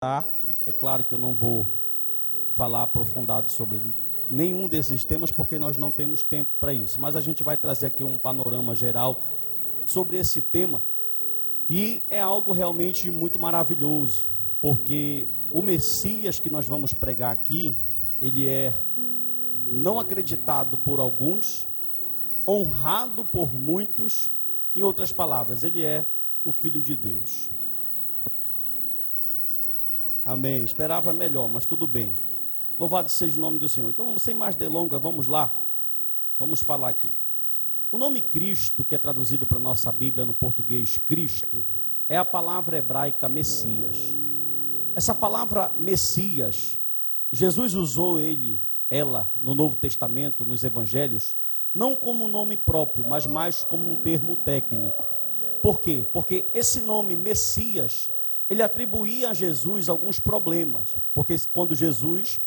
É claro que eu não vou falar aprofundado sobre nenhum desses temas, porque nós não temos tempo para isso. Mas a gente vai trazer aqui um panorama geral sobre esse tema. E é algo realmente muito maravilhoso, porque o Messias que nós vamos pregar aqui, ele é não acreditado por alguns, honrado por muitos. Em outras palavras, ele é o Filho de Deus. Amém. Esperava melhor, mas tudo bem. Louvado seja o nome do Senhor. Então, sem mais delongas, vamos lá. Vamos falar aqui. O nome Cristo, que é traduzido para a nossa Bíblia no português, Cristo, é a palavra hebraica Messias. Essa palavra Messias, Jesus usou ela, no Novo Testamento, nos Evangelhos, não como um nome próprio, mas mais como um termo técnico. Por quê? Porque esse nome Messias, ele atribuía a Jesus alguns problemas, porque quando Jesus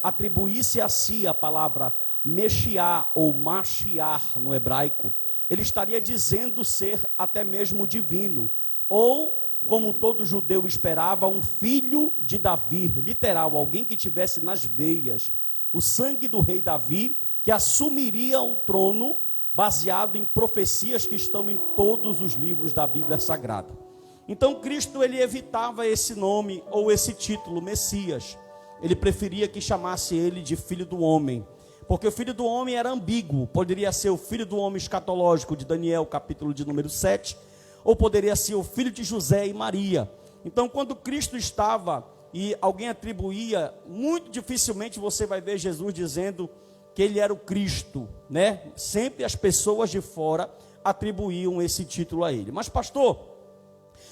atribuísse a si a palavra Mexiá ou Mashiach no hebraico, ele estaria dizendo ser até mesmo divino, ou, como todo judeu esperava, um filho de Davi, literal, alguém que tivesse nas veias o sangue do rei Davi, que assumiria o trono, baseado em profecias que estão em todos os livros da Bíblia Sagrada. Então Cristo, ele evitava esse nome ou esse título, Messias. Ele preferia que chamasse ele de Filho do Homem, porque o Filho do Homem era ambíguo. Poderia ser o Filho do Homem escatológico de Daniel, capítulo de número 7, ou poderia ser o filho de José e Maria. Então, quando Cristo estava e alguém atribuía, muito dificilmente você vai ver Jesus dizendo que ele era o Cristo, né? Sempre as pessoas de fora atribuíam esse título a ele. Mas, pastor,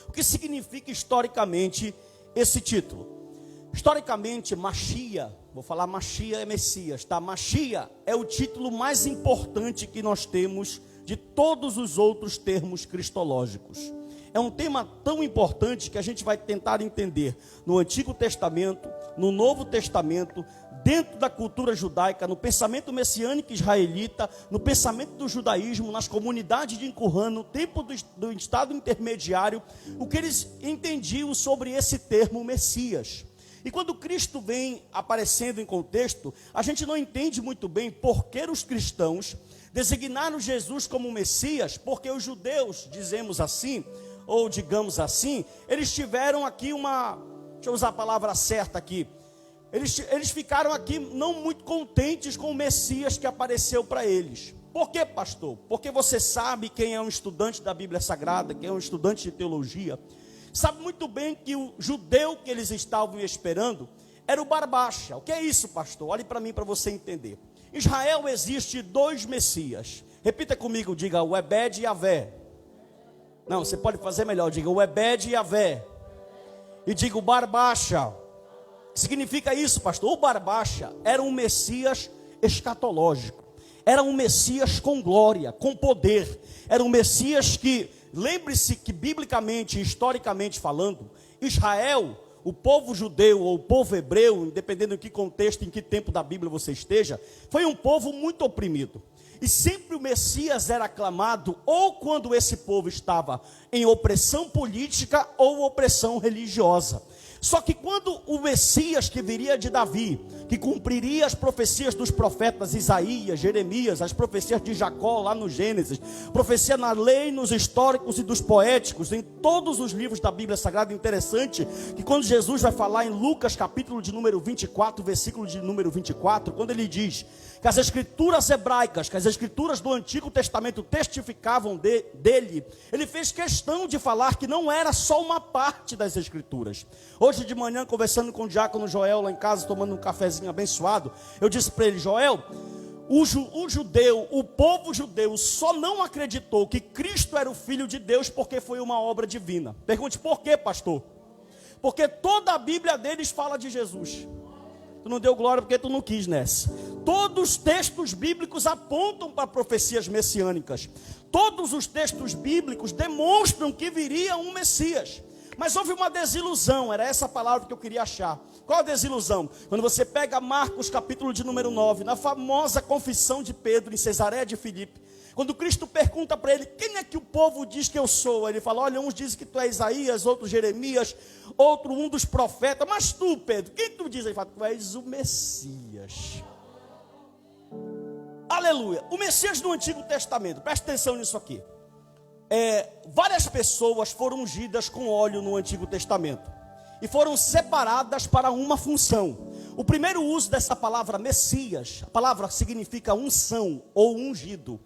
o que significa historicamente esse título? Historicamente, Machia, vou falar Machia é Messias, tá? Machia é o título mais importante que nós temos de todos os outros termos cristológicos. É um tema tão importante que a gente vai tentar entender no Antigo Testamento, no Novo Testamento, dentro da cultura judaica, no pensamento messiânico israelita, no pensamento do judaísmo, nas comunidades de Qumran, no tempo do estado intermediário, o que eles entendiam sobre esse termo Messias. E quando Cristo vem aparecendo em contexto, a gente não entende muito bem por que os cristãos designaram Jesus como Messias, porque os judeus, dizemos assim, ou digamos assim, eles tiveram aqui deixa eu usar a palavra certa aqui, eles ficaram aqui não muito contentes com o Messias que apareceu para eles. Por quê, pastor? Porque você sabe, quem é um estudante da Bíblia Sagrada, quem é um estudante de teologia, sabe muito bem que o judeu que eles estavam esperando era o Barbacha. O que é isso, pastor? Olhe para mim para você entender. Em Israel existe dois Messias. Repita comigo, diga o Ebed e Yavé. Não, você pode fazer melhor, diga o Ebed e Yavé. E diga o Barbacha. O que significa isso, pastor? O Barbacha era um Messias escatológico. Era um Messias com glória, com poder. Era um Messias que, lembre-se que biblicamente, historicamente falando, Israel, o povo judeu ou o povo hebreu, independendo em que contexto, em que tempo da Bíblia você esteja, foi um povo muito oprimido. E sempre o Messias era aclamado ou quando esse povo estava em opressão política ou opressão religiosa. Só que quando o Messias que viria de Davi, que cumpriria as profecias dos profetas Isaías, Jeremias, as profecias de Jacó lá no Gênesis, profecia na lei, nos históricos e dos poéticos, em todos os livros da Bíblia Sagrada. Interessante que quando Jesus vai falar em Lucas capítulo de número 24, versículo de número 24, quando ele diz que as escrituras hebraicas, que as escrituras do Antigo Testamento testificavam dele, ele fez questão de falar que não era só uma parte das escrituras. Hoje de manhã, conversando com o diácono Joel lá em casa, tomando um cafezinho abençoado, eu disse para ele: Joel, o povo judeu só não acreditou que Cristo era o Filho de Deus porque foi uma obra divina. Pergunte, por quê, pastor? Porque toda a Bíblia deles fala de Jesus. Tu não deu glória porque tu não quis nessa. Todos os textos bíblicos apontam para profecias messiânicas. Todos os textos bíblicos demonstram que viria um Messias. Mas houve uma desilusão, era essa a palavra que eu queria achar. Qual a desilusão? Quando você pega Marcos capítulo de número 9, na famosa confissão de Pedro em Cesareia de Filipe, quando Cristo pergunta para ele, quem é que o povo diz que eu sou? Ele fala, olha, uns dizem que tu é Isaías, outros Jeremias, outro um dos profetas, mas tu, Pedro, quem tu diz? Ele fala, tu és o Messias. Aleluia. O Messias do Antigo Testamento, presta atenção nisso aqui. Várias pessoas foram ungidas com óleo no Antigo Testamento e foram separadas para uma função. O primeiro uso dessa palavra Messias, a palavra significa unção ou ungido.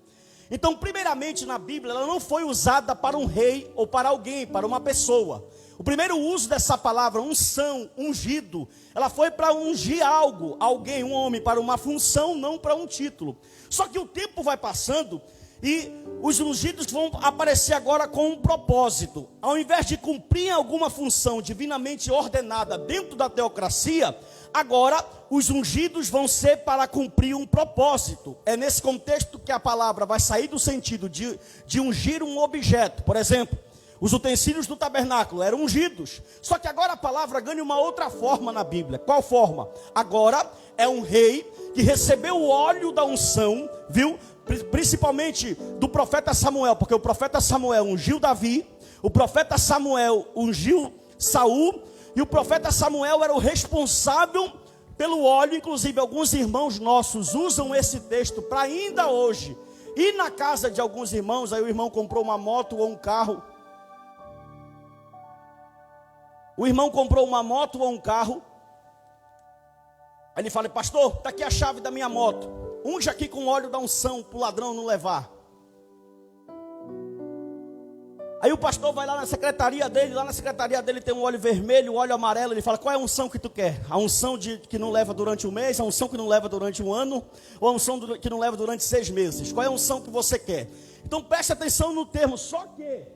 Então, primeiramente na Bíblia, ela não foi usada para um rei ou para alguém, para uma pessoa. O primeiro uso dessa palavra, unção, ungido, ela foi para ungir algo, alguém, um homem, para uma função, não para um título. Só que o tempo vai passando e os ungidos vão aparecer agora com um propósito. Ao invés de cumprir alguma função divinamente ordenada dentro da teocracia, agora os ungidos vão ser para cumprir um propósito. É nesse contexto que a palavra vai sair do sentido de ungir um objeto. Por exemplo, os utensílios do tabernáculo eram ungidos. Só que agora a palavra ganha uma outra forma na Bíblia. Qual forma? Agora é um rei que recebeu o óleo da unção, viu? Principalmente do profeta Samuel, porque o profeta Samuel ungiu Davi, o profeta Samuel ungiu Saul, e o profeta Samuel era o responsável pelo óleo. Inclusive alguns irmãos nossos usam esse texto para ainda hoje ir na casa de alguns irmãos. Aí o irmão comprou uma moto ou um carro. O irmão comprou uma moto ou um carro. Aí ele fala, pastor, está aqui a chave da minha moto. Unge aqui com óleo da unção para o ladrão não levar. Aí o pastor vai lá na secretaria dele tem um óleo vermelho, um óleo amarelo. Ele fala, qual é a unção que tu quer? A unção que não leva durante um mês, a unção que não leva durante um ano, ou a unção que não leva durante 6 meses? Qual é a unção que você quer? Então preste atenção no termo, só que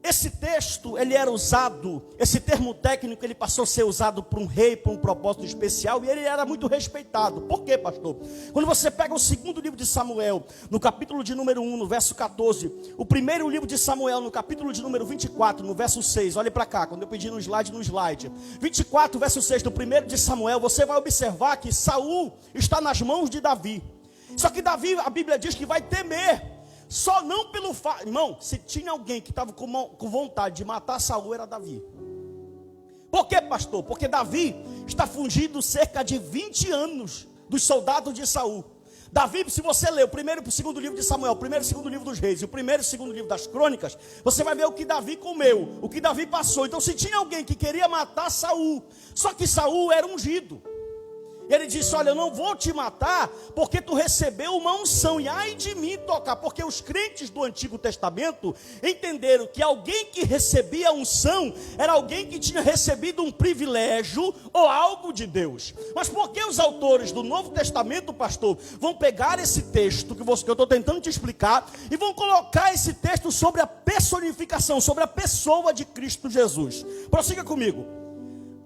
esse texto, ele era usado, esse termo técnico, ele passou a ser usado por um rei, por um propósito especial, e ele era muito respeitado. Por quê, pastor? Quando você pega o segundo livro de Samuel, no capítulo de número 1, no verso 14, o primeiro livro de Samuel, no capítulo de número 24, no verso 6, olhe para cá, quando eu pedi no slide, 24, verso 6, do primeiro de Samuel, você vai observar que Saul está nas mãos de Davi. Só que Davi, a Bíblia diz que vai temer. Só não pelo fato, irmão, se tinha alguém que estava com vontade de matar Saul, era Davi. Por quê, pastor? Porque Davi está fugindo cerca de 20 anos dos soldados de Saul. Davi, se você ler o primeiro e o segundo livro de Samuel, o primeiro e o segundo livro dos reis, e o primeiro e o segundo livro das crônicas, você vai ver o que Davi comeu, o que Davi passou. Então se tinha alguém que queria matar Saul, só que Saul era ungido. Ele disse, olha, eu não vou te matar porque tu recebeu uma unção. E ai de mim tocar, porque os crentes do Antigo Testamento entenderam que alguém que recebia unção era alguém que tinha recebido um privilégio ou algo de Deus. Mas por que os autores do Novo Testamento, pastor, vão pegar esse texto que eu estou tentando te explicar e vão colocar esse texto sobre a personificação, sobre a pessoa de Cristo Jesus? Prossiga comigo.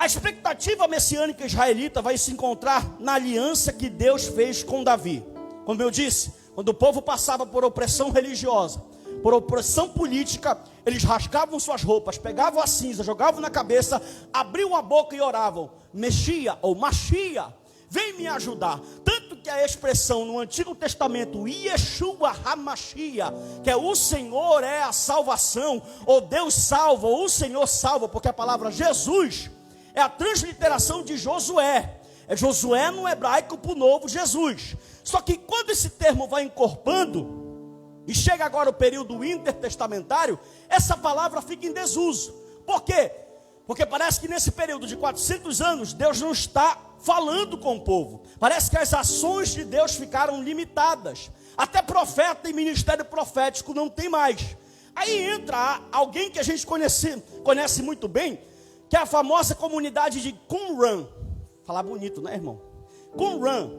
A expectativa messiânica israelita vai se encontrar na aliança que Deus fez com Davi. Como eu disse, quando o povo passava por opressão religiosa, por opressão política, eles rasgavam suas roupas, pegavam a cinza, jogavam na cabeça, abriam a boca e oravam, Mexia ou Machia, vem me ajudar. Tanto que a expressão no Antigo Testamento, Yeshua HaMashia, que é o Senhor é a salvação, ou Deus salva, ou o Senhor salva, porque a palavra Jesus é a transliteração de Josué. É Josué no hebraico para o novo Jesus. Só que quando esse termo vai encorpando, e chega agora o período intertestamentário, essa palavra fica em desuso. Por quê? Porque parece que nesse período de 400 anos, Deus não está falando com o povo. Parece que as ações de Deus ficaram limitadas. Até profeta e ministério profético não tem mais. Aí entra alguém que a gente conhece muito bem, que é a famosa comunidade de Qumran. Falar bonito, né, irmão? Qumran,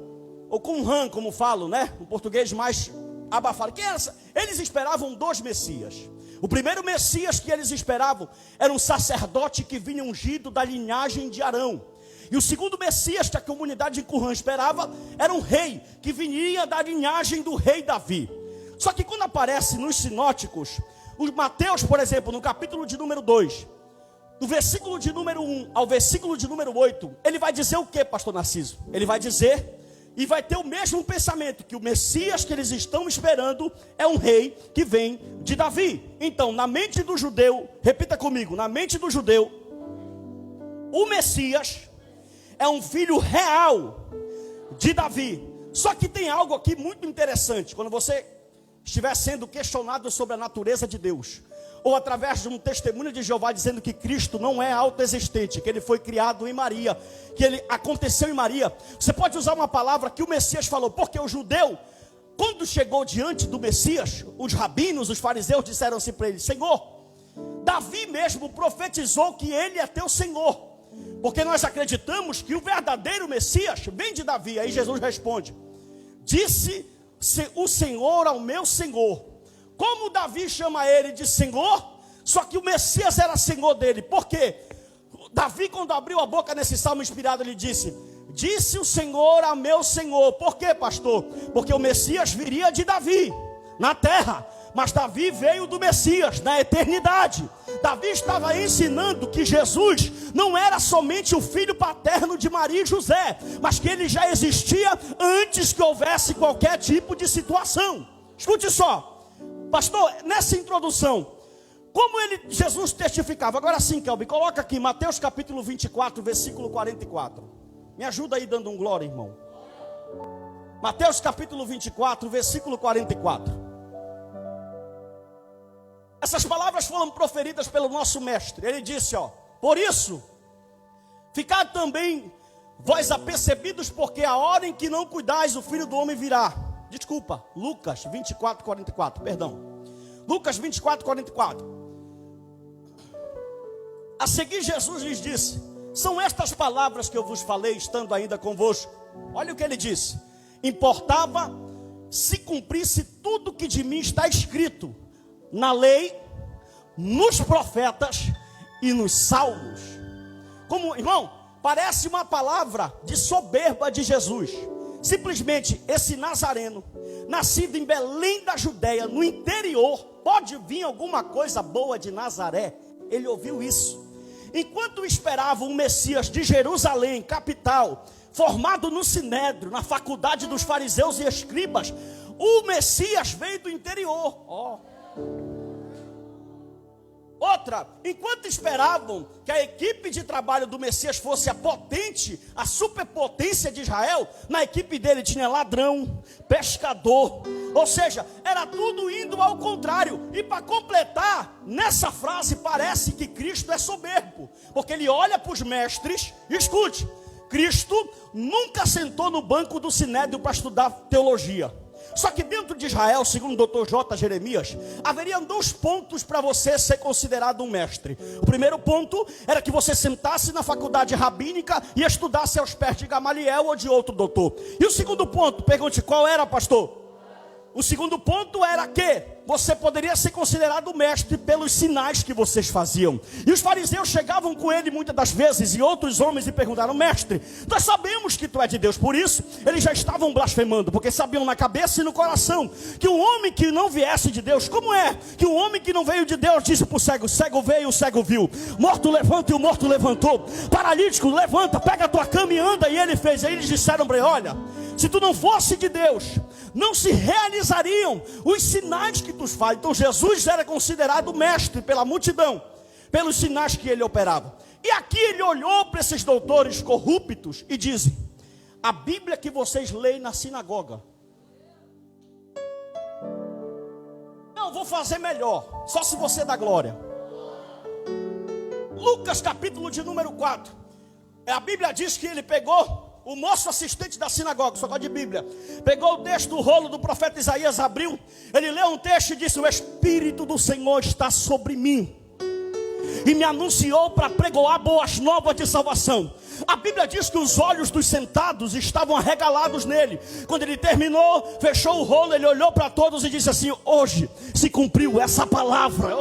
ou Qumran, como falo, né? Um português mais abafado. Que era essa? Eles esperavam 2 Messias. O primeiro Messias que eles esperavam era um sacerdote que vinha ungido da linhagem de Arão. E o segundo Messias que a comunidade de Qumran esperava era um rei que vinha da linhagem do rei Davi. Só que quando aparece nos sinóticos, os Mateus, por exemplo, no capítulo de número 2, do versículo de número 1 ao versículo de número 8, ele vai dizer o que, pastor Narciso? Ele vai dizer, e vai ter o mesmo pensamento, que o Messias que eles estão esperando é um rei que vem de Davi. Então, na mente do judeu, repita comigo, na mente do judeu, o Messias é um filho real de Davi. Só que tem algo aqui muito interessante, quando você estiver sendo questionado sobre a natureza de Deus, ou através de um testemunho de Jeová dizendo que Cristo não é autoexistente, que ele foi criado em Maria, que ele aconteceu em Maria, você pode usar uma palavra que o Messias falou, porque o judeu, quando chegou diante do Messias, os rabinos, os fariseus disseram assim para ele: Senhor, Davi mesmo profetizou que ele é teu Senhor, porque nós acreditamos que o verdadeiro Messias vem de Davi. Aí Jesus responde: disse o Senhor ao meu Senhor. Como Davi chama ele de Senhor, só que o Messias era Senhor dele. Por quê? Davi, quando abriu a boca nesse salmo inspirado, ele disse: disse o Senhor ao meu Senhor. Por quê, pastor? Porque o Messias viria de Davi na terra, mas Davi veio do Messias na eternidade. Davi estava ensinando que Jesus não era somente o filho paterno de Maria e José, mas que ele já existia antes que houvesse qualquer tipo de situação. Escute só, pastor, nessa introdução, como Jesus testificava? Agora sim, Kelby, coloca aqui Mateus capítulo 24, versículo 44. Me ajuda aí dando um glória, irmão. Mateus capítulo 24, versículo 44. Essas palavras foram proferidas pelo nosso mestre. Ele disse, por isso, ficai também vós apercebidos, porque a hora em que não cuidais, o Filho do Homem virá. Desculpa, Lucas 24, 44, perdão. Lucas 24, 44. A seguir Jesus lhes disse: são estas palavras que eu vos falei, estando ainda convosco. Olha o que ele disse: importava se cumprisse tudo que de mim está escrito na lei, nos profetas e nos salmos. Como, irmão, parece uma palavra de soberba de Jesus. Simplesmente esse nazareno, nascido em Belém da Judéia, no interior, pode vir alguma coisa boa de Nazaré? Ele ouviu isso. Enquanto esperava um Messias de Jerusalém, capital, formado no Sinédrio, na faculdade dos fariseus e escribas, o Messias veio do interior. Outra, enquanto esperavam que a equipe de trabalho do Messias fosse a potente, a superpotência de Israel, na equipe dele tinha ladrão, pescador, ou seja, era tudo indo ao contrário. E para completar, nessa frase parece que Cristo é soberbo, porque ele olha para os mestres, escute, Cristo nunca sentou no banco do Sinédrio para estudar teologia. Só que dentro de Israel, segundo o Dr. J. Jeremias, haveriam 2 pontos para você ser considerado um mestre. O primeiro ponto era que você sentasse na faculdade rabínica e estudasse aos pés de Gamaliel ou de outro doutor. E o segundo ponto, pergunte, qual era, pastor? O segundo ponto era que você poderia ser considerado mestre pelos sinais que vocês faziam. E os fariseus chegavam com ele muitas das vezes, e outros homens, e perguntaram: mestre, nós sabemos que tu é de Deus. Por isso, eles já estavam blasfemando, porque sabiam na cabeça e no coração que um homem que não viesse de Deus, como é que um homem que não veio de Deus disse para o cego: cego veio, o cego viu, morto levanta e o morto levantou, paralítico levanta, pega a tua cama e anda. E ele fez. Aí eles disseram para ele: olha, se tu não fosse de Deus, não se realizariam os sinais que tu fazes. Então Jesus era considerado mestre pela multidão, pelos sinais que ele operava. E aqui ele olhou para esses doutores corruptos e disse: a Bíblia que vocês leem na sinagoga, não, vou fazer melhor, só se você dá glória. Lucas capítulo de número 4, a Bíblia diz que ele pegou o moço assistente da sinagoga, só gosta de Bíblia, pegou o texto do rolo do profeta Isaías, abriu, ele leu um texto e disse: o Espírito do Senhor está sobre mim, e me anunciou para pregoar boas novas de salvação. A Bíblia diz que os olhos dos sentados estavam arregalados nele. Quando ele terminou, fechou o rolo, ele olhou para todos e disse assim: hoje se cumpriu essa palavra.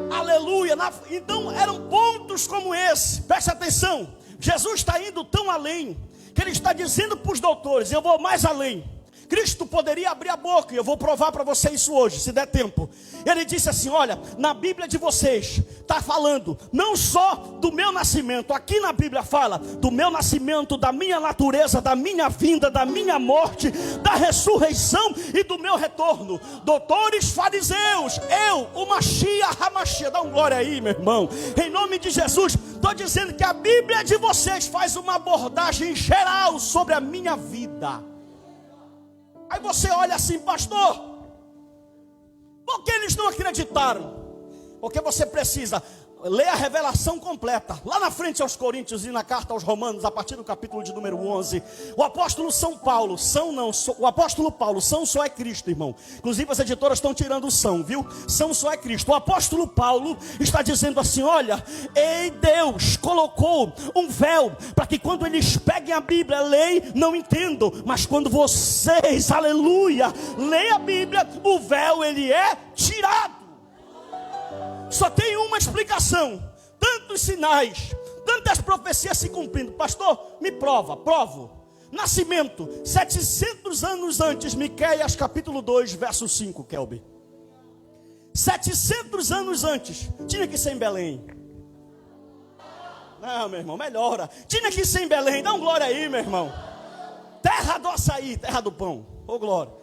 Aleluia. Então eram pontos como esse, preste atenção. Jesus está indo tão além, que ele está dizendo para os doutores: eu vou mais além. Cristo poderia abrir a boca, e eu vou provar para você isso hoje, se der tempo. Ele disse assim: olha, na Bíblia de vocês está falando não só do meu nascimento, aqui na Bíblia fala do meu nascimento, da minha natureza, da minha vinda, da minha morte, da ressurreição e do meu retorno. Doutores fariseus, eu, o Mashiach, dá um glória aí, meu irmão, em nome de Jesus. Estou dizendo que a Bíblia de vocês faz uma abordagem geral sobre a minha vida. Aí você olha assim: pastor, por que eles não acreditaram? Porque você precisa ler a revelação completa, lá na frente aos Coríntios e na carta aos Romanos, a partir do capítulo de número 11. O apóstolo o apóstolo Paulo, São só é Cristo, irmão. Inclusive as editoras estão tirando o São, viu? São só é Cristo. O apóstolo Paulo está dizendo assim: olha, ei, Deus colocou um véu, para que quando eles peguem a Bíblia, leem, não entendam, mas quando vocês, aleluia, leem a Bíblia, o véu ele é tirado. Só tem uma explicação: tantos sinais, tantas profecias se cumprindo. Pastor, me provo. Nascimento, 700 anos antes, Miqueias capítulo 2, verso 5, Kelby. 700 anos antes, tinha que ser em Belém. Não, meu irmão, melhora. Tinha que ser em Belém, dá um glória aí, meu irmão. Terra do açaí, terra do pão, ô glória.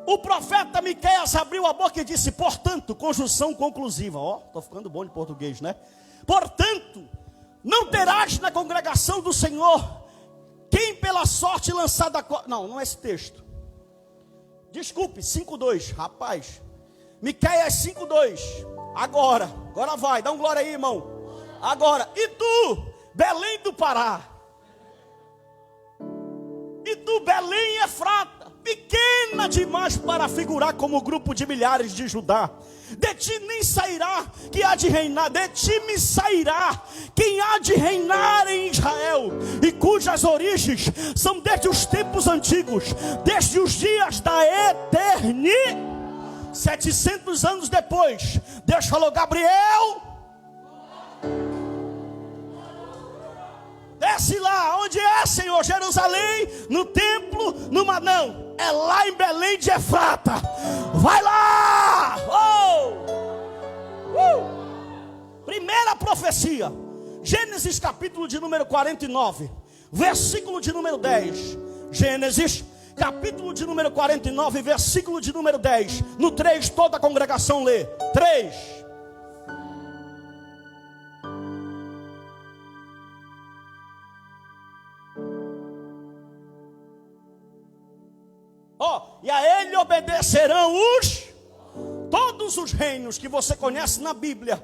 O profeta Miqueias abriu a boca e disse: portanto, conjunção conclusiva. Estou ficando bom de português, né? Portanto, não terás na congregação do Senhor quem pela sorte lançada... Não é esse texto. Desculpe, 5:2, rapaz. Miqueias 5:2. Agora vai, dá um glória aí, irmão. Agora, e tu, Belém do Pará? E tu, Belém Efrata, pequena demais para figurar como grupo de milhares de Judá. De ti nem sairá que há de reinar, de ti me sairá quem há de reinar em Israel, e cujas origens são desde os tempos antigos, desde os dias da eternidade. 700 anos depois, Deus falou: Gabriel, desce lá. Onde é, Senhor? Jerusalém, no templo, não, é lá em Belém de Efrata. Vai lá. Primeira profecia, Gênesis capítulo de número 49, versículo de número 10. Gênesis capítulo de número 49, versículo de número 10. No 3, toda a congregação lê. 3. E a ele obedecerão todos os reinos que você conhece na Bíblia,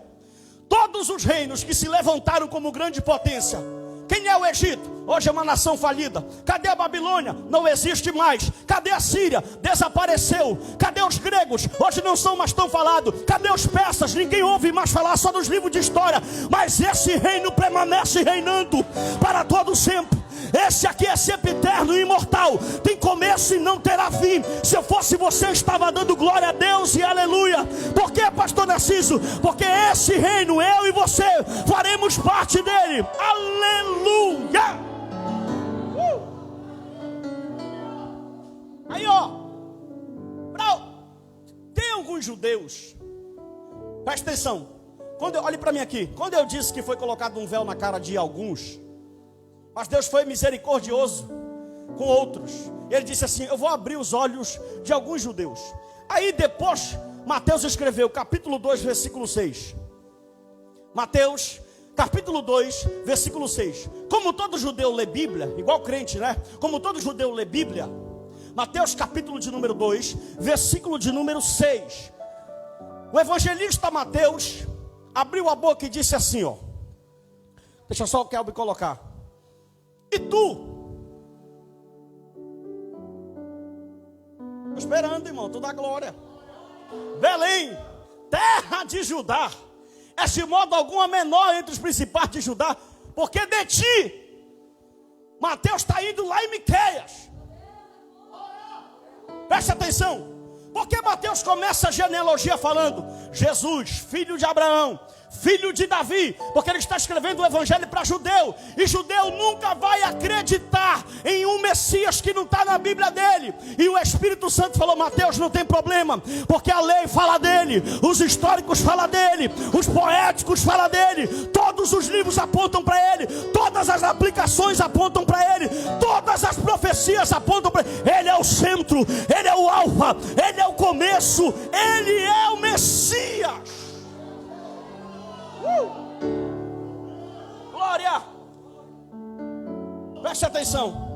todos os reinos que se levantaram como grande potência. Quem é o Egito? Hoje é uma nação falida. Cadê a Babilônia? Não existe mais. Cadê a Síria? Desapareceu. Cadê os gregos? Hoje não são mais tão falados. Cadê os persas? Ninguém ouve mais falar, só nos livros de história. Mas esse reino permanece reinando para todo sempre. Esse aqui é sempre eterno e imortal. Tem começo e não terá fim. Se eu fosse você, eu estava dando glória a Deus e aleluia. Por que, pastor Narciso? Porque esse reino, eu e você faremos parte dele. Aleluia. Aí tem alguns judeus, presta atenção, olhe para mim aqui. Quando eu disse que foi colocado um véu na cara de alguns, mas Deus foi misericordioso com outros. Ele disse assim: eu vou abrir os olhos de alguns judeus. Aí depois Mateus escreveu capítulo 2, versículo 6. Mateus capítulo 2, versículo 6. Como todo judeu lê Bíblia, igual crente, né? Como todo judeu lê Bíblia, Mateus capítulo de número 2, versículo de número 6. O evangelista Mateus abriu a boca e disse assim, deixa só o Kelby colocar. E tu? Estou esperando, irmão, tu dá glória. Belém, terra de Judá, és de modo algum a menor entre os principais de Judá, porque de ti, Mateus está indo lá em Miqueias. Preste atenção, porque Mateus começa a genealogia falando: Jesus, filho de Abraão, filho de Davi, porque ele está escrevendo o evangelho para judeu, e judeu nunca vai acreditar em um Messias que não está na Bíblia dele. E o Espírito Santo falou: Mateus, não tem problema, porque a lei fala dele, os históricos falam dele, os poéticos falam dele, todos os livros apontam para ele, todas as aplicações apontam para ele, todas as profecias apontam para ele. Ele é o centro, ele é o alfa, ele é o começo, ele é o Messias. Glória! Preste atenção.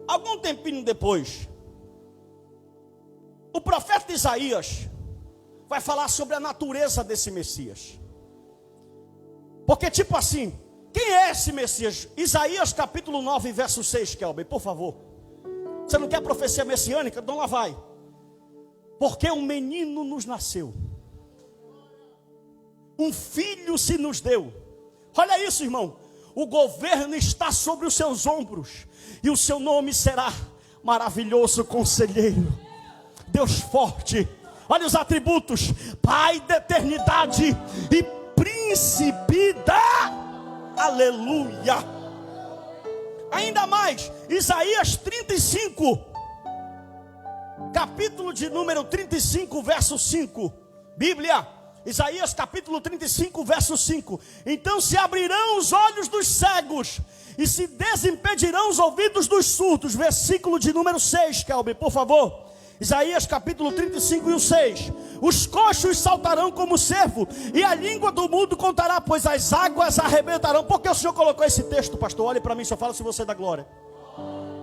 Algum tempinho depois, o profeta Isaías vai falar sobre a natureza desse Messias. Porque tipo assim, quem é esse Messias? Isaías capítulo 9, verso 6, Kelber, por favor. Você não quer profecia messiânica? Então lá vai. Porque um menino nos nasceu, um filho se nos deu. Olha isso, irmão. O governo está sobre os seus ombros, e o seu nome será Maravilhoso Conselheiro, Deus Forte. Olha os atributos: Pai da eternidade e Príncipe da Aleluia. Ainda mais, Isaías 35, capítulo de número 35, verso 5. Bíblia, Isaías capítulo 35, verso 5. Então se abrirão os olhos dos cegos e se desimpedirão os ouvidos dos surdos. Versículo de número 6, Kelby, por favor. Isaías capítulo 35 e o 6. Os coxos saltarão como cervo, e a língua do mudo contará, pois as águas arrebentarão. Por que o Senhor colocou esse texto, pastor? Olhe para mim, só fala se você dá glória.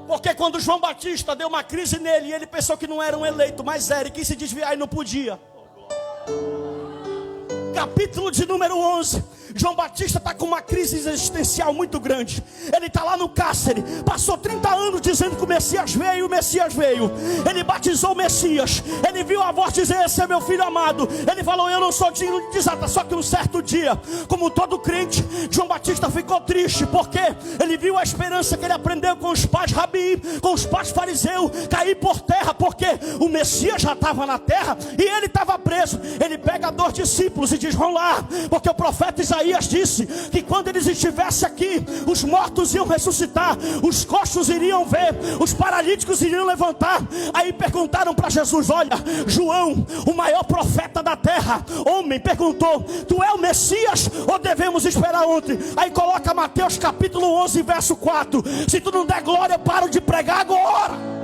Porque quando João Batista deu uma crise nele, e ele pensou que não era um eleito, mas era, e quis se desviar e não podia. Capítulo de número 11. João Batista está com uma crise existencial muito grande. Ele está lá no cárcere, passou 30 anos dizendo que o Messias veio, o Messias veio. Ele batizou o Messias, ele viu a voz dizer: esse é meu filho amado. Ele falou: eu não sou digno de desatar. Só que um certo dia, como todo crente, João Batista ficou triste, porque ele viu a esperança que ele aprendeu com os pais rabi, com os pais fariseus, cair por terra, porque o Messias já estava na terra e ele estava preso. Ele pega 2 discípulos e diz: vão lá, porque o profeta Isaías disse que quando eles estivessem aqui, os mortos iam ressuscitar, os coxos iriam ver, os paralíticos iriam levantar. Aí perguntaram para Jesus: olha, João, o maior profeta da terra, homem, perguntou: tu é o Messias ou devemos esperar ontem? Aí coloca Mateus capítulo 11, verso 4. Se tu não der glória, eu paro de pregar agora.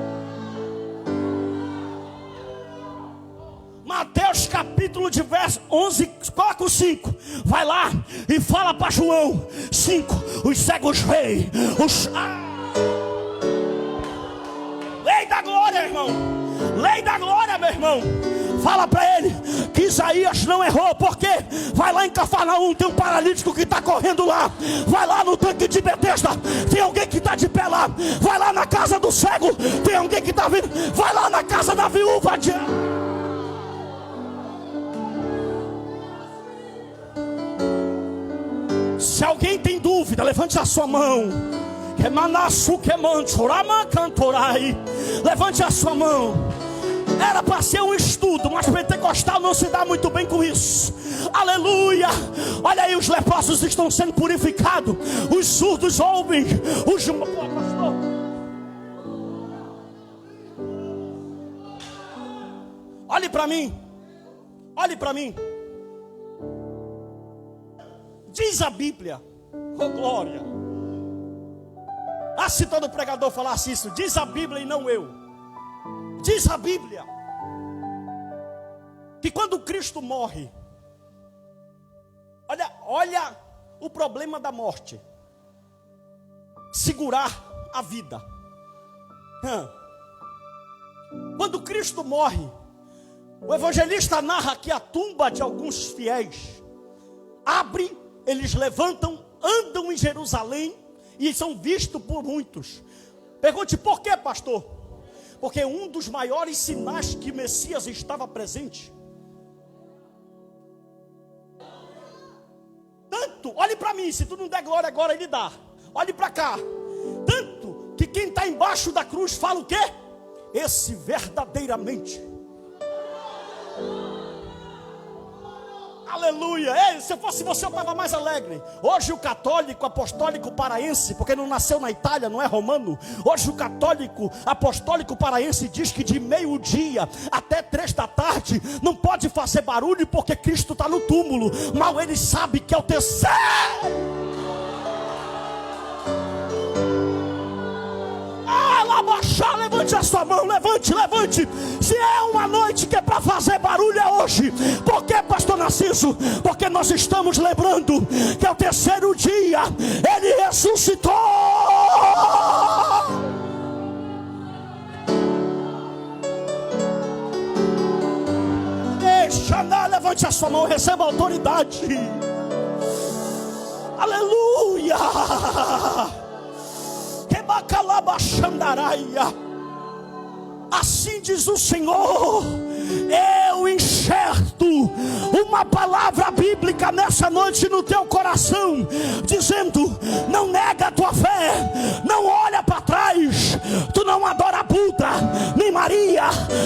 Mateus capítulo de verso 11, coloca o 5. Vai lá e fala para João 5. Os cegos veem, Lei da glória, irmão. Lei da glória, meu irmão. Fala para ele que Isaías não errou. Porque vai lá em Cafarnaum, tem um paralítico que está correndo lá. Vai lá no tanque de Betesda, tem alguém que está de pé lá. Vai lá na casa do cego, tem alguém que está vindo. Vai lá na casa da viúva de... Se alguém tem dúvida, levante a sua mão. Levante a sua mão. Era para ser um estudo, mas pentecostal não se dá muito bem com isso. Aleluia. Olha aí, os leprosos estão sendo purificados, os surdos ouvem, os... Olhe para mim. Olhe para mim. Diz a Bíblia, oh glória. Ah, se todo pregador falasse isso. Diz a Bíblia e não eu. Diz a Bíblia que quando Cristo morre, olha o problema da morte: segurar a vida. Quando Cristo morre, o evangelista narra que a tumba de alguns fiéis abre, eles levantam, andam em Jerusalém e são vistos por muitos. Pergunte: por quê, pastor? Porque um dos maiores sinais que Messias estava presente. Tanto, olhe para mim, se tu não der glória agora, ele dá. Olhe para cá. Tanto que quem está embaixo da cruz fala o quê? Esse verdadeiramente. Aleluia. Ei, se eu fosse você, eu estava mais alegre. Hoje o católico apostólico paraense, porque não nasceu na Itália, não é romano. Hoje o católico apostólico paraense diz que de meio-dia até 3 da tarde não pode fazer barulho porque Cristo está no túmulo. Mal ele sabe que é o terceiro. Levante a sua mão, levante. Se é uma noite que é para fazer barulho, é hoje. Por que, pastor Narciso? Porque nós estamos lembrando que é o terceiro dia ele ressuscitou. Levante a sua mão, receba autoridade. Aleluia. Assim diz o Senhor: eu enxerto uma palavra bíblica nessa noite no teu coração, dizendo: não nega a tua fé, não olha para trás. Tu não adora Buda, nem Maria,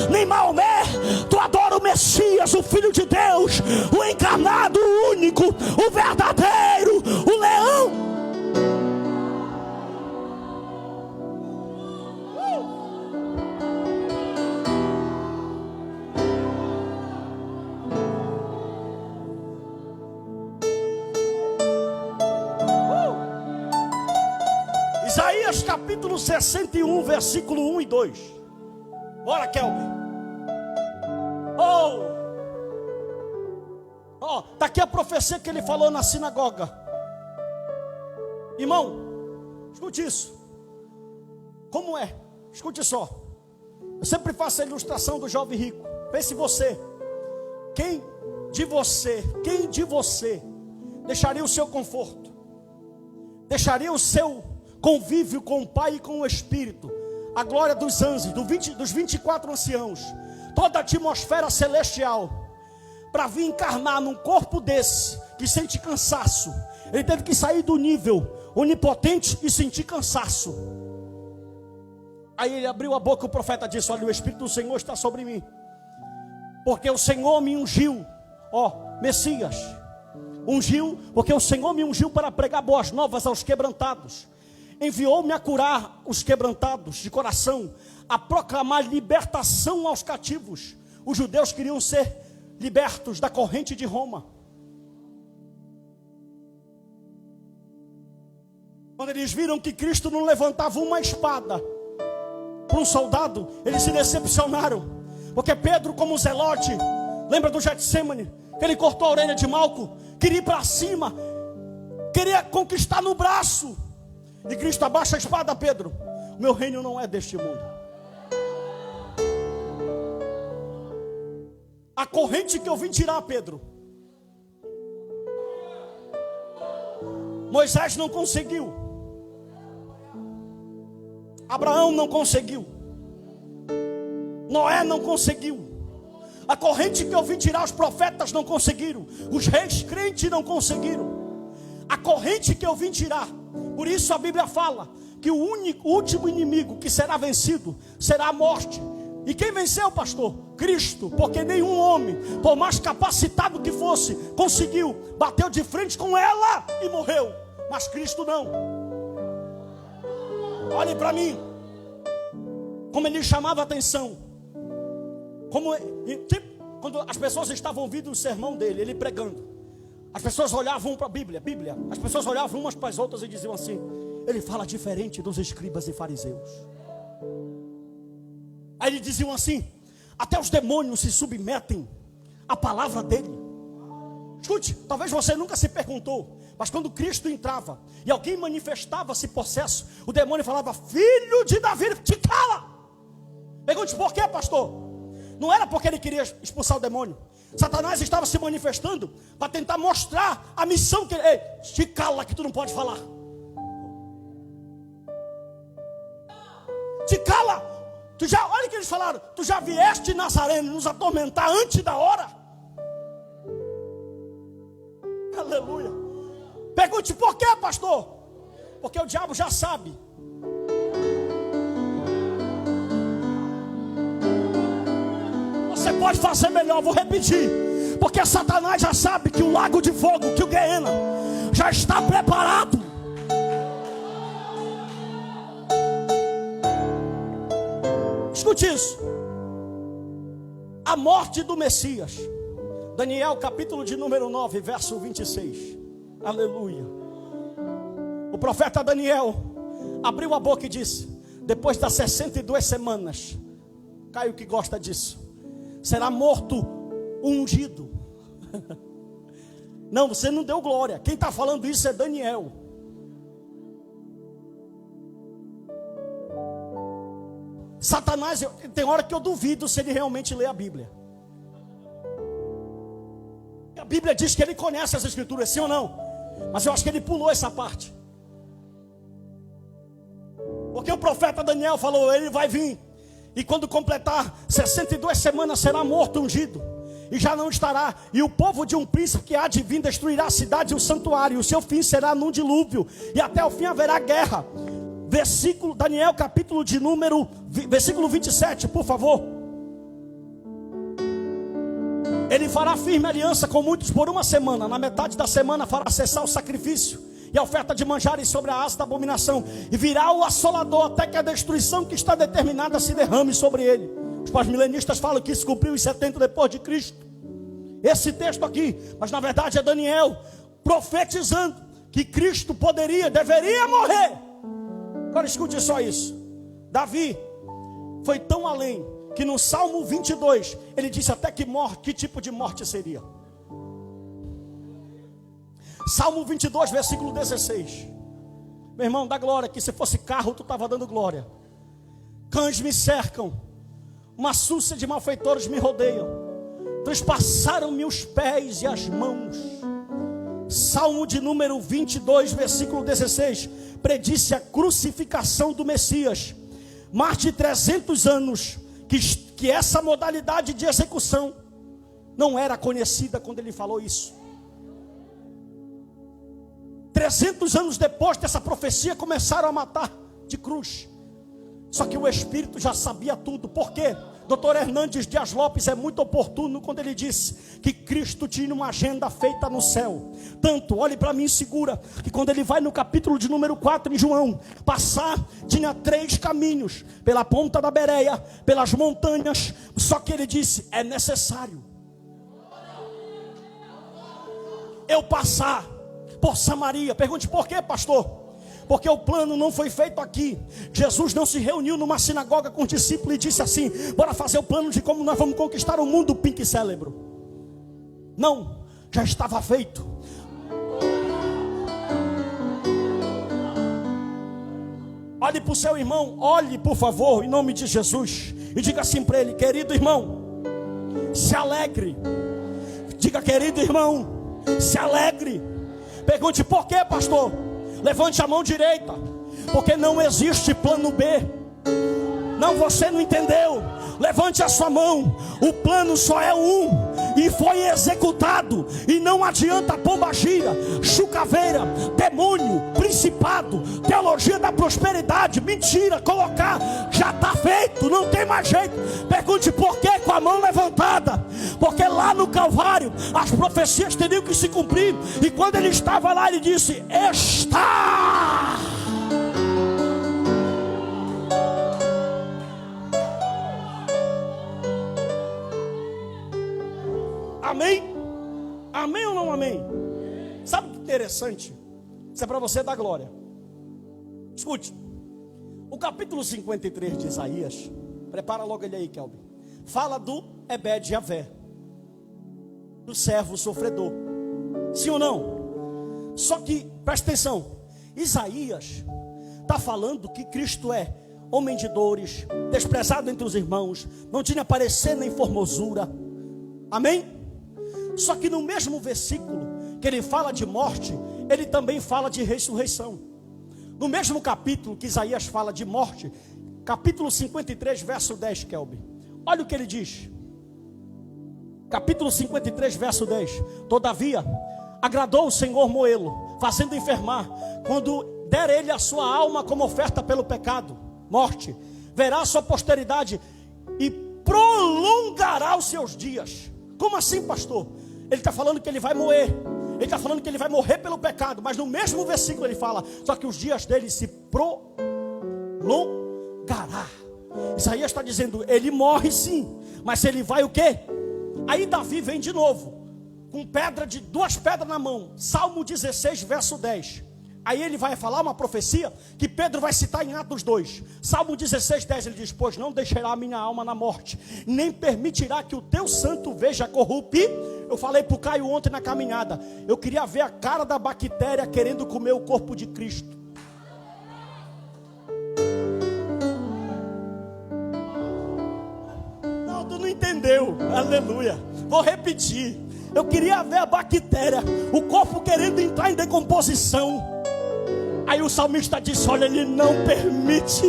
nem Maomé. Tu adora o Messias, o Filho de Deus, o encarnado, o único, o verdadeiro, o leão. Isaías capítulo 61, versículo 1 e 2. Bora, Kelvin. Está aqui a profecia que ele falou na sinagoga. Irmão, escute isso. Como é? Escute só. Eu sempre faço a ilustração do jovem rico. Pense você. Quem de você deixaria o seu conforto? Deixaria o seu convívio com o Pai e com o Espírito, a glória dos anjos, dos 24 anciãos, toda a atmosfera celestial, para vir encarnar num corpo desse, que sente cansaço? Ele teve que sair do nível onipotente e sentir cansaço. Aí ele abriu a boca, o profeta disse: olha, o Espírito do Senhor está sobre mim, porque o Senhor me ungiu, Messias, ungiu, porque o Senhor me ungiu para pregar boas novas aos quebrantados. Enviou-me a curar os quebrantados de coração, a proclamar libertação aos cativos. Os judeus queriam ser libertos da corrente de Roma. Quando eles viram que Cristo não levantava uma espada para um soldado, eles se decepcionaram. Porque Pedro, como zelote, lembra do Getsêmani, que ele cortou a orelha de Malco, queria ir para cima, queria conquistar no braço. E Cristo: abaixa a espada, Pedro, o meu reino não é deste mundo. A corrente que eu vim tirar, Pedro, Moisés não conseguiu, Abraão não conseguiu, Noé não conseguiu. A corrente que eu vim tirar, os profetas não conseguiram, os reis crentes não conseguiram. A corrente que eu vim tirar. Por isso a Bíblia fala que o último inimigo que será vencido será a morte. E quem venceu, pastor? Cristo. Porque nenhum homem, por mais capacitado que fosse, conseguiu, bateu de frente com ela e morreu. Mas Cristo não. Olhe para mim, como ele chamava a atenção. Quando as pessoas estavam ouvindo o sermão dele, ele pregando, as pessoas olhavam para a Bíblia. As pessoas olhavam umas para as outras e diziam assim: ele fala diferente dos escribas e fariseus. Aí eles diziam assim: até os demônios se submetem à palavra dele. Escute, talvez você nunca se perguntou, mas quando Cristo entrava e alguém manifestava-se possesso, o demônio falava: filho de Davi, te cala. Pergunte: por quê, pastor? Não era porque ele queria expulsar o demônio. Satanás estava se manifestando para tentar mostrar a missão que ele... Ei, te cala que tu não pode falar. Te cala. Olha o que eles falaram: tu já vieste, Nazareno, nos atormentar antes da hora? Aleluia. Pergunte: por quê, pastor? Porque o diabo já sabe. Você pode fazer melhor, vou repetir. Porque Satanás já sabe que o lago de fogo, que o Guiena, já está preparado. Escute isso. A morte do Messias. Daniel capítulo de número 9, verso 26. Aleluia. O profeta Daniel abriu a boca e disse: depois das 62 semanas, Caio que gosta disso, será morto o ungido. Não, você não deu glória. Quem está falando isso é Daniel. Satanás, tem hora que eu duvido se ele realmente lê a Bíblia. A Bíblia diz que ele conhece as escrituras, sim ou não? Mas eu acho que ele pulou essa parte. Porque o profeta Daniel falou: ele vai vir, e quando completar 62 semanas será morto ungido, e já não estará. E o povo de um príncipe que há de vir destruirá a cidade e o santuário, e o seu fim será num dilúvio, e até o fim haverá guerra. Versículo, Daniel capítulo de número, versículo 27, por favor. Ele fará firme aliança com muitos por uma semana. Na metade da semana fará cessar o sacrifício e a oferta de manjares sobre a haste da abominação, e virá o assolador até que a destruição que está determinada se derrame sobre ele. Os pós-milenistas falam que isso cumpriu em 70 depois de Cristo. Esse texto aqui, mas na verdade é Daniel profetizando que Cristo deveria morrer. Agora escute só isso. Davi foi tão além que no Salmo 22 ele disse até que tipo de morte seria. Salmo 22, versículo 16. Meu irmão, dá glória, que se fosse carro tu estava dando glória. Cães me cercam, uma súcia de malfeitores me rodeiam, transpassaram-me os pés e as mãos. Salmo de número 22, versículo 16, predisse a crucificação do Messias. Mais de 300 anos que essa modalidade de execução não era conhecida quando ele falou isso. 300 anos depois dessa profecia começaram a matar de cruz. Só que o Espírito já sabia tudo. Por quê? Dr. Hernandes Dias Lopes é muito oportuno quando ele disse que Cristo tinha uma agenda feita no céu. Tanto, olhe para mim, segura, que quando ele vai no capítulo de número 4 em João, tinha 3 caminhos, pela ponta da Bereia, pelas montanhas. Só que ele disse: é necessário eu passar por Samaria. Pergunte: por quê, pastor? Porque o plano não foi feito aqui. Jesus não se reuniu numa sinagoga com os discípulos e disse assim: bora fazer o plano de como nós vamos conquistar o mundo pink cérebro. Não, já estava feito. Olhe para o seu irmão, olhe por favor, em nome de Jesus, e diga assim para ele: querido irmão, se alegre. Diga: querido irmão, se alegre. Pergunte: por quê, pastor? Levante a mão direita. Porque não existe plano B. Não, você não entendeu. Levante a sua mão. O plano só é um, e foi executado. E não adianta pombagira, chucaveira, demônio, principado, teologia da prosperidade, mentira, colocar. Já está feito, não tem mais jeito. Pergunte: por que com a mão levantada? Porque lá no Calvário as profecias teriam que se cumprir. E quando ele estava lá, ele disse: está. Amém? Amém ou não amém? Sabe o que é interessante? Isso é para você dar glória. Escute. O capítulo 53 de Isaías, prepara logo ele aí, Kelvin, fala do Ebed-Javé, do servo sofredor. Sim ou não? Só que, presta atenção, Isaías está falando que Cristo é homem de dores, desprezado entre os irmãos, não tinha parecer nem formosura. Amém? Só que no mesmo versículo que ele fala de morte, ele também fala de ressurreição. No mesmo capítulo que Isaías fala de morte, capítulo 53, verso 10, Kelby, olha o que ele diz. Capítulo 53, verso 10. Todavia, agradou o Senhor moê-lo, fazendo enfermar, quando der ele a sua alma como oferta pelo pecado, morte, verá a sua posteridade e prolongará os seus dias. Como assim, pastor? Ele está falando que ele vai morrer. Ele está falando que ele vai morrer pelo pecado. Mas no mesmo versículo ele fala, só que os dias dele se prolongará. Isaías está dizendo, ele morre sim, mas ele vai o quê? Aí Davi vem de novo, com duas pedras na mão. Salmo 16, verso 10. Aí ele vai falar uma profecia que Pedro vai citar em Atos 2. Salmo 16, 10, ele diz, pois não deixará a minha alma na morte, nem permitirá que o teu santo veja corrupção. Eu falei para o Caio ontem na caminhada, eu queria ver a cara da bactéria querendo comer o corpo de Cristo. Não, tu não entendeu, aleluia. Vou repetir, eu queria ver a bactéria, o corpo querendo entrar em decomposição. Aí o salmista disse, olha, ele não permite.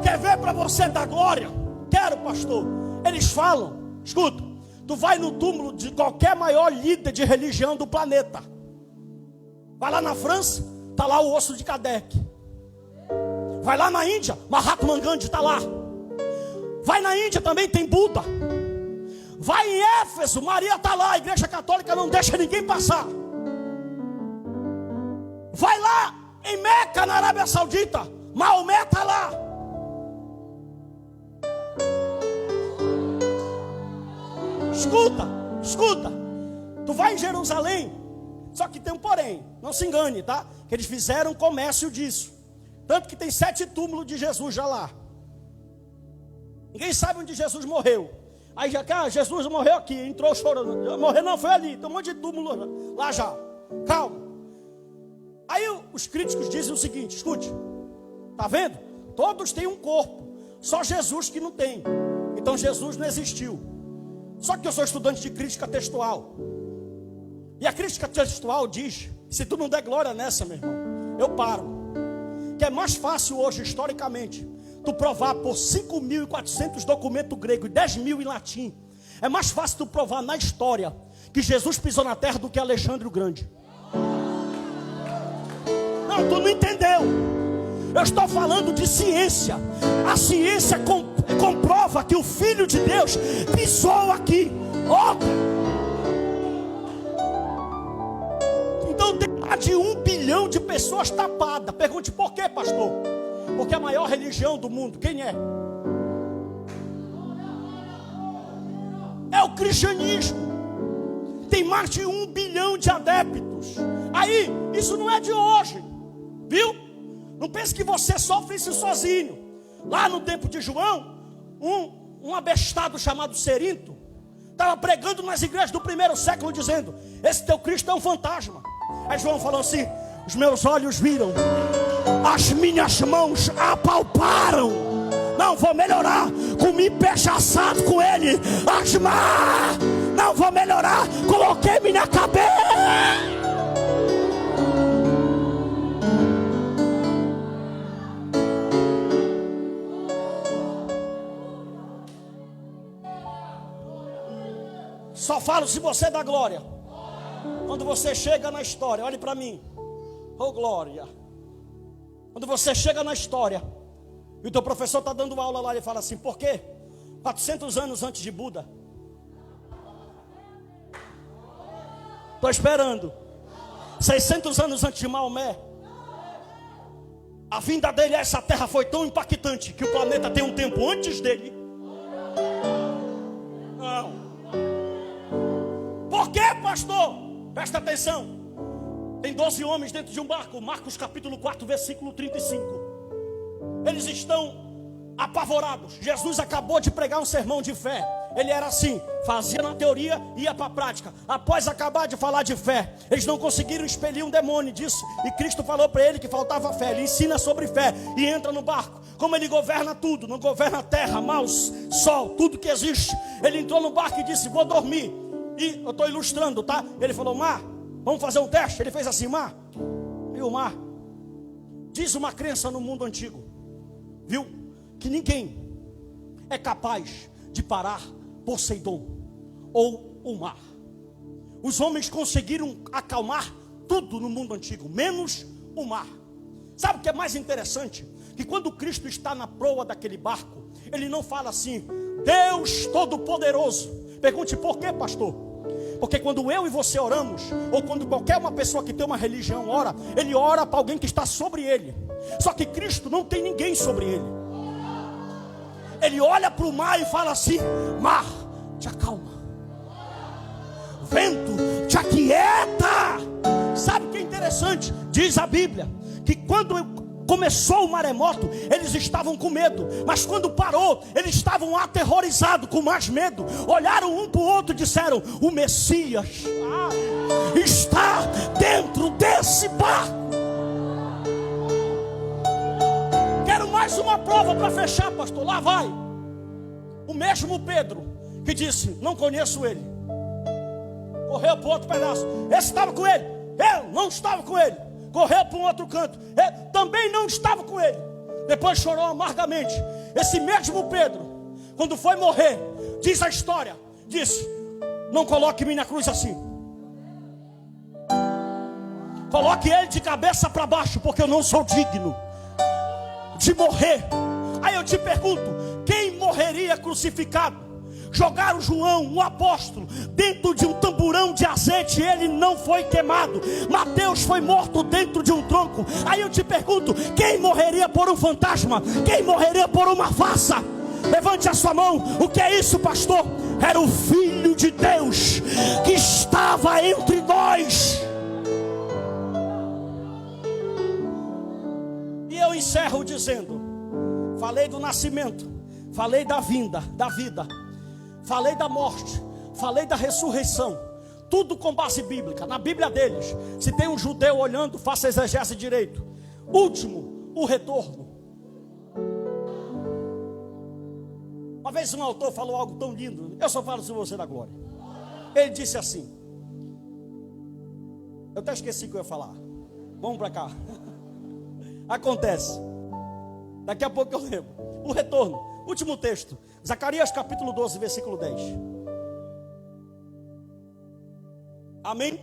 Quer ver para você dar glória? Quero, pastor. Eles falam, escuta, tu vai no túmulo de qualquer maior líder de religião do planeta. Vai lá na França, está lá o osso de Kardec. Vai lá na Índia, Mahatma Gandhi está lá. Vai na Índia também, tem Buda. Vai em Éfeso, Maria está lá. A igreja católica não deixa ninguém passar. Vai lá em Meca, na Arábia Saudita, Maomé está lá. Escuta. Tu vai em Jerusalém, só que tem um porém, não se engane, tá? Que eles fizeram comércio disso. Tanto que tem 7 túmulos de Jesus já lá. Ninguém sabe onde Jesus morreu. Aí já, Jesus morreu aqui, entrou chorando. Morreu não, foi ali, tem um monte de túmulo lá já. Calma. Aí os críticos dizem o seguinte, escute. Tá vendo? Todos têm um corpo, só Jesus que não tem. Então Jesus não existiu. Só que eu sou estudante de crítica textual. E a crítica textual diz, se tu não der glória nessa, meu irmão, eu paro. Que é mais fácil hoje, historicamente, tu provar por 5.400 documentos gregos e 10.000 em latim. É mais fácil tu provar na história que Jesus pisou na terra do que Alexandre o Grande. Não, tu não entendeu. Eu estou falando de ciência. A ciência comprova que o Filho de Deus pisou aqui. Então tem mais de 1 bilhão de pessoas tapadas. Pergunte por quê, pastor? Porque a maior religião do mundo, quem é? É o cristianismo. Tem mais de 1 bilhão de adeptos. Aí, isso não é de hoje, viu? Não pense que você sofre isso sozinho. Lá no tempo de João, um abestado chamado Cerinto estava pregando nas igrejas do primeiro século, dizendo, esse teu Cristo é um fantasma. Aí João falou assim, os meus olhos viram, as minhas mãos apalparam. Não vou melhorar, comi peixe assado com ele. Não vou melhorar, coloquei minha cabeça. Só falo se você dá glória. Quando você chega na história, olhe para mim. Oh glória. Quando você chega na história e o teu professor está dando aula lá, ele fala assim, por quê? 400 anos antes de Buda. Estou esperando. 600 anos antes de Maomé. A vinda dele a essa terra foi tão impactante que o planeta tem um tempo antes dele. Não. Por quê, pastor? Presta atenção. Tem 12 homens dentro de um barco. Marcos capítulo 4, versículo 35. Eles estão apavorados. Jesus acabou de pregar um sermão de fé. Ele era assim, fazia na teoria e ia para a prática. Após acabar de falar de fé, eles não conseguiram expelir um demônio disso. E Cristo falou para ele que faltava fé. Ele ensina sobre fé e entra no barco. Como ele governa tudo, não governa a terra, mar, sol, tudo que existe. Ele entrou no barco e disse, vou dormir. E eu estou ilustrando, tá? Ele falou, mar, vamos fazer um teste. Ele fez assim, mar. E o mar diz uma crença no mundo antigo, viu? Que ninguém é capaz de parar Poseidon ou o mar. Os homens conseguiram acalmar tudo no mundo antigo, menos o mar. Sabe o que é mais interessante? Que quando Cristo está na proa daquele barco, ele não fala assim, Deus Todo-Poderoso. Pergunte por quê, pastor? Porque quando eu e você oramos, ou quando qualquer uma pessoa que tem uma religião ora, ele ora para alguém que está sobre ele. Só que Cristo não tem ninguém sobre ele. Ele olha para o mar e fala assim: mar, te acalma. Vento, te aquieta. Sabe o que é interessante? Diz a Bíblia que quando começou o maremoto, eles estavam com medo, mas quando parou, eles estavam aterrorizados, com mais medo. Olharam um para o outro e disseram: o Messias está dentro desse barco. Quero mais uma prova para fechar, pastor. Lá vai o mesmo Pedro que disse: não conheço ele. Correu para o outro pedaço. Esse estava com ele. Eu não estava com ele. Correu para um outro canto. Eu também não estava com ele. Depois chorou amargamente. Esse mesmo Pedro, quando foi morrer, diz a história, disse: não coloque-me na cruz assim. Coloque ele de cabeça para baixo, porque eu não sou digno de morrer. Aí eu te pergunto: quem morreria crucificado? Jogaram João, um apóstolo, dentro de um tamborão de azeite, ele não foi queimado. Mateus foi morto dentro de um tronco. Aí eu te pergunto: quem morreria por um fantasma? Quem morreria por uma farsa? Levante a sua mão. O que é isso, pastor? Era o Filho de Deus que estava entre nós. E eu encerro dizendo: falei do nascimento, falei da vinda, da vida, falei da morte, falei da ressurreição, tudo com base bíblica. Na Bíblia deles, se tem um judeu olhando, faça exegese direito. Último, o retorno. Uma vez um autor falou algo tão lindo, eu só falo sobre você da glória. Ele disse assim, eu até esqueci o que eu ia falar. Vamos para cá. Acontece, daqui a pouco eu lembro. O retorno, último texto, Zacarias capítulo 12, versículo 10. Amém?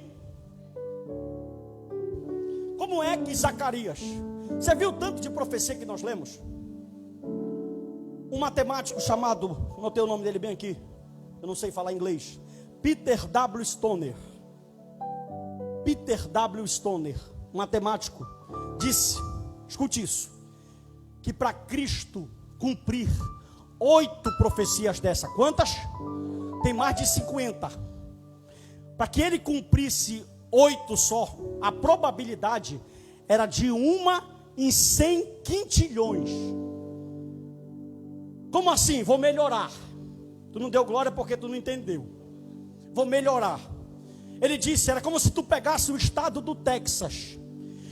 Como é que Zacarias, você viu o tanto de profecia que nós lemos? Um matemático chamado, notei o nome dele bem aqui, eu não sei falar inglês, Peter W. Stoner, matemático, disse, escute isso, que para Cristo cumprir 8 profecias dessa, quantas? Tem mais de 50. Para que ele cumprisse 8 só, a probabilidade era de 1 em 100 quintilhões. Como assim? Vou melhorar. Tu não deu glória porque tu não entendeu. Vou melhorar. Ele disse, era como se tu pegasse o estado do Texas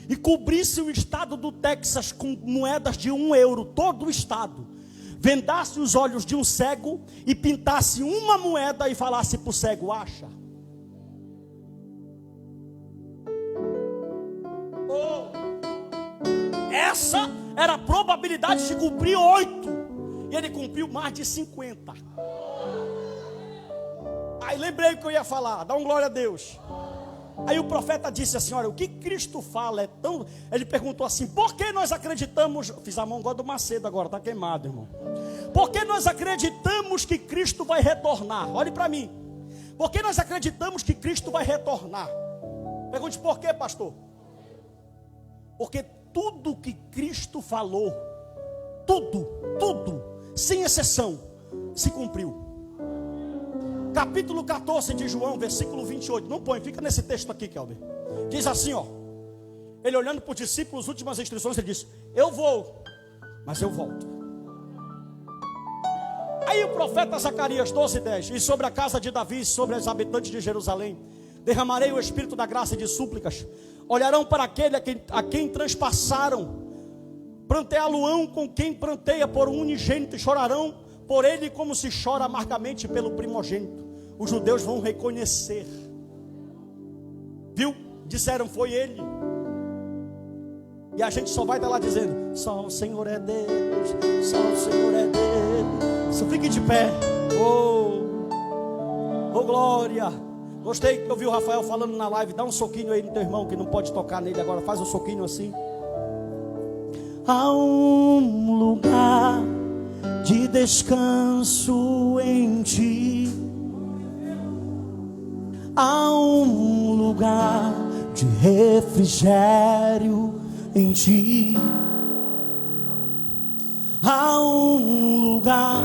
e cobrisse o estado do Texas com moedas de 1 euro, todo o estado. Vendasse os olhos de um cego e pintasse uma moeda e falasse para o cego, acha. Essa era a probabilidade de cumprir 8. E ele cumpriu mais de 50. Aí lembrei o que eu ia falar. Dá um glória a Deus. Aí o profeta disse assim, olha, o que Cristo fala é tão... Ele perguntou assim, por que nós acreditamos... Fiz a mão igual do Macedo agora, está queimado, irmão. Por que nós acreditamos que Cristo vai retornar? Olhe para mim. Por que nós acreditamos que Cristo vai retornar? Pergunte por quê, pastor? Porque tudo que Cristo falou, tudo, sem exceção, se cumpriu. Capítulo 14 de João, versículo 28. Não põe, fica nesse texto aqui, Kelber. Diz assim, ó. Ele olhando para os discípulos, últimas instruções, ele disse, eu vou, mas eu volto. Aí o profeta Zacarias 12:10. E sobre a casa de Davi, sobre os habitantes de Jerusalém, derramarei o espírito da graça e de súplicas. Olharão para aquele a quem transpassaram. Pranteá-lo-ão com quem pranteia por um unigênito. E chorarão por ele como se chora amargamente pelo primogênito. Os judeus vão reconhecer. Viu? Disseram, foi ele. E a gente só vai estar lá dizendo, só o Senhor é Deus, só o Senhor é Deus. Só fique de pé. Oh glória. Gostei que eu vi o Rafael falando na live. Dá um soquinho aí no teu irmão que não pode tocar nele agora. Faz um soquinho assim. Há um lugar de descanso em ti. Há um lugar de refrigério em ti. Há um lugar,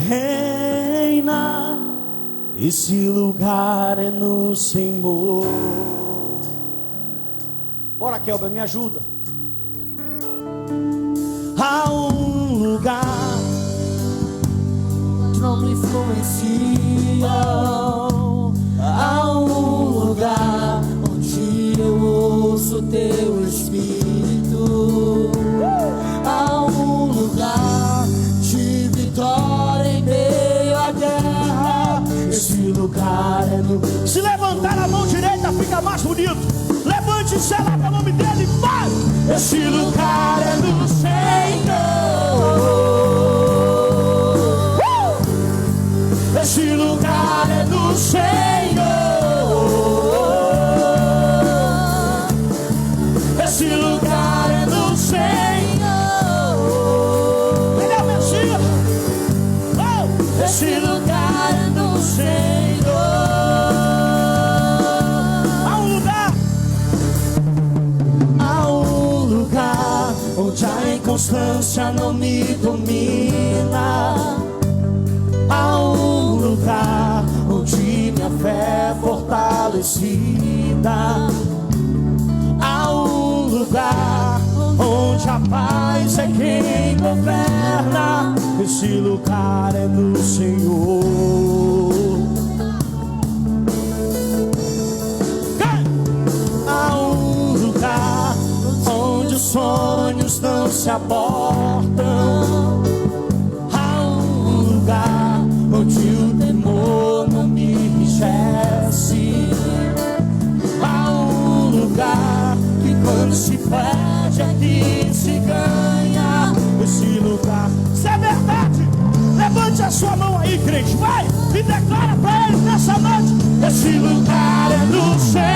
reina. Esse lugar é no Senhor. Bora, Kelber, me ajuda. Há um lugar que não me influencia. Há um lugar onde eu ouço teu Espírito. Há um lugar de vitória em meio à guerra. Esse lugar é no... Se levantar a mão direita fica mais bonito. Levante e sela para o nome dele, vai! Esse lugar é do Senhor. Esse lugar é do Senhor. Esse lugar é do Senhor. Ele é o Messias. Oh! Esse lugar é do Senhor. Onde a inconstância não me domina. Há um lugar onde minha fé é fortalecida. Há um lugar onde a paz é quem governa. Esse lugar é no Senhor. Há um lugar onde os sonhos não se abortam. Há um lugar onde o temor não me enriquece. Há um lugar que quando se perde aqui se ganha. Esse lugar, isso é verdade. Levante a sua mão aí, crente, vai e declara para ele nessa noite. Esse lugar é do Senhor.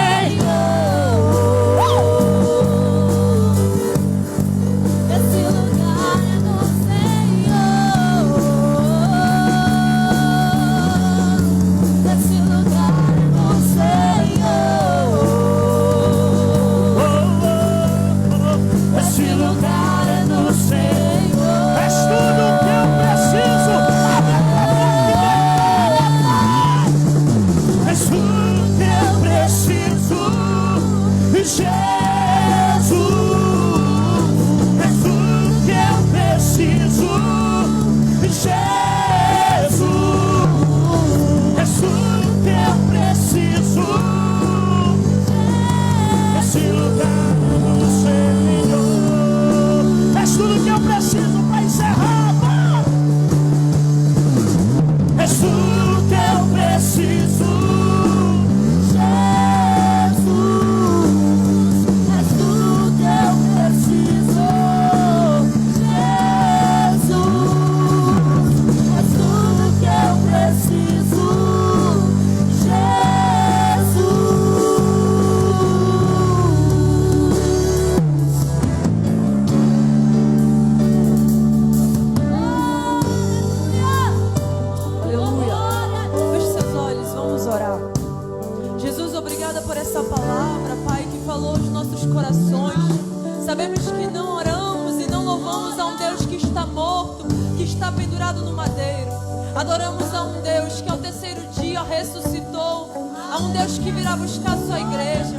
Adoramos a um Deus que ao terceiro dia ressuscitou, a um Deus que virá buscar a sua igreja.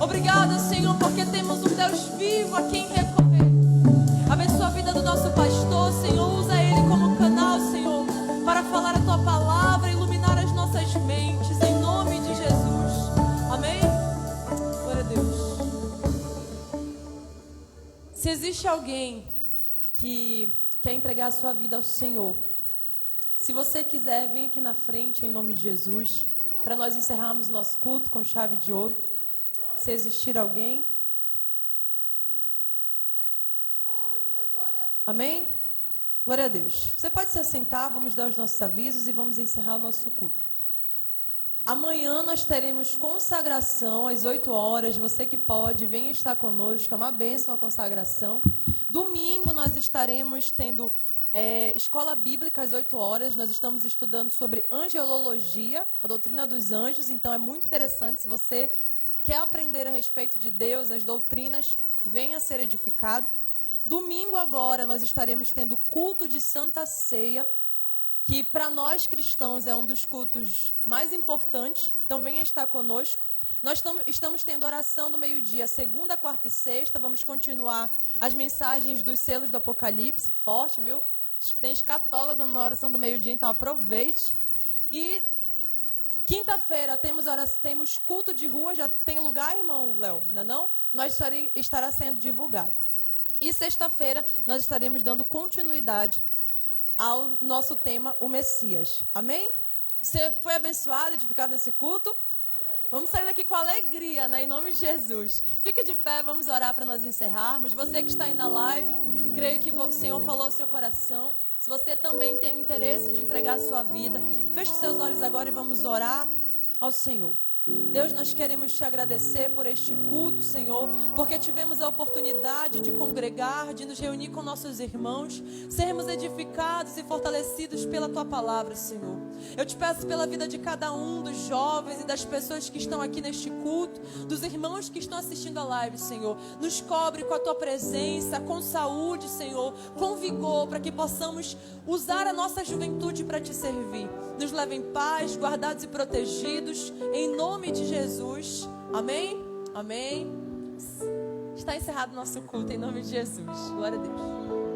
Obrigada, Senhor, porque temos um Deus vivo a quem recorrer. Abençoa a vida do nosso pastor, Senhor, usa ele como canal, Senhor, para falar a tua palavra, iluminar as nossas mentes, em nome de Jesus. Amém? Glória a Deus. Se existe alguém que quer entregar a sua vida ao Senhor, se você quiser, vem aqui na frente em nome de Jesus, para nós encerrarmos nosso culto com chave de ouro. Se existir alguém. Amém? Glória a Deus. Você pode se assentar, vamos dar os nossos avisos e vamos encerrar o nosso culto. Amanhã nós teremos consagração às 8 horas. Você que pode, venha estar conosco, é uma bênção a consagração. Domingo nós estaremos tendo escola bíblica às 8 horas. Nós estamos estudando sobre angelologia, a doutrina dos anjos. Então é muito interessante. Se você quer aprender a respeito de Deus, as doutrinas, venha ser edificado. Domingo agora nós estaremos tendo culto de Santa Ceia, que para nós cristãos é um dos cultos mais importantes. Então venha estar conosco. Nós estamos tendo oração do meio-dia, segunda, quarta e sexta. Vamos continuar as mensagens dos selos do Apocalipse, forte, viu? Tem escatólogo na oração do meio-dia, então aproveite. E quinta-feira temos culto de rua. Já tem lugar, irmão Léo? Ainda não? Estará sendo divulgado. E sexta-feira nós estaremos dando continuidade ao nosso tema, o Messias. Amém? Você foi abençoado, edificado nesse culto? Vamos sair daqui com alegria, né? Em nome de Jesus. Fique de pé, vamos orar para nós encerrarmos. Você que está aí na live, creio que o Senhor falou ao seu coração. Se você também tem o interesse de entregar a sua vida, feche os seus olhos agora e vamos orar ao Senhor. Deus, nós queremos te agradecer por este culto, Senhor, porque tivemos a oportunidade de congregar, de nos reunir com nossos irmãos, sermos edificados e fortalecidos pela tua palavra, Senhor. Eu te peço pela vida de cada um dos jovens e das pessoas que estão aqui neste culto, dos irmãos que estão assistindo a live, Senhor. Nos cobre com a tua presença, com saúde, Senhor, com vigor, para que possamos usar a nossa juventude para te servir. Nos leve em paz, guardados e protegidos, em nome de Jesus. Amém? Amém. Está encerrado o nosso culto em nome de Jesus. Glória a Deus.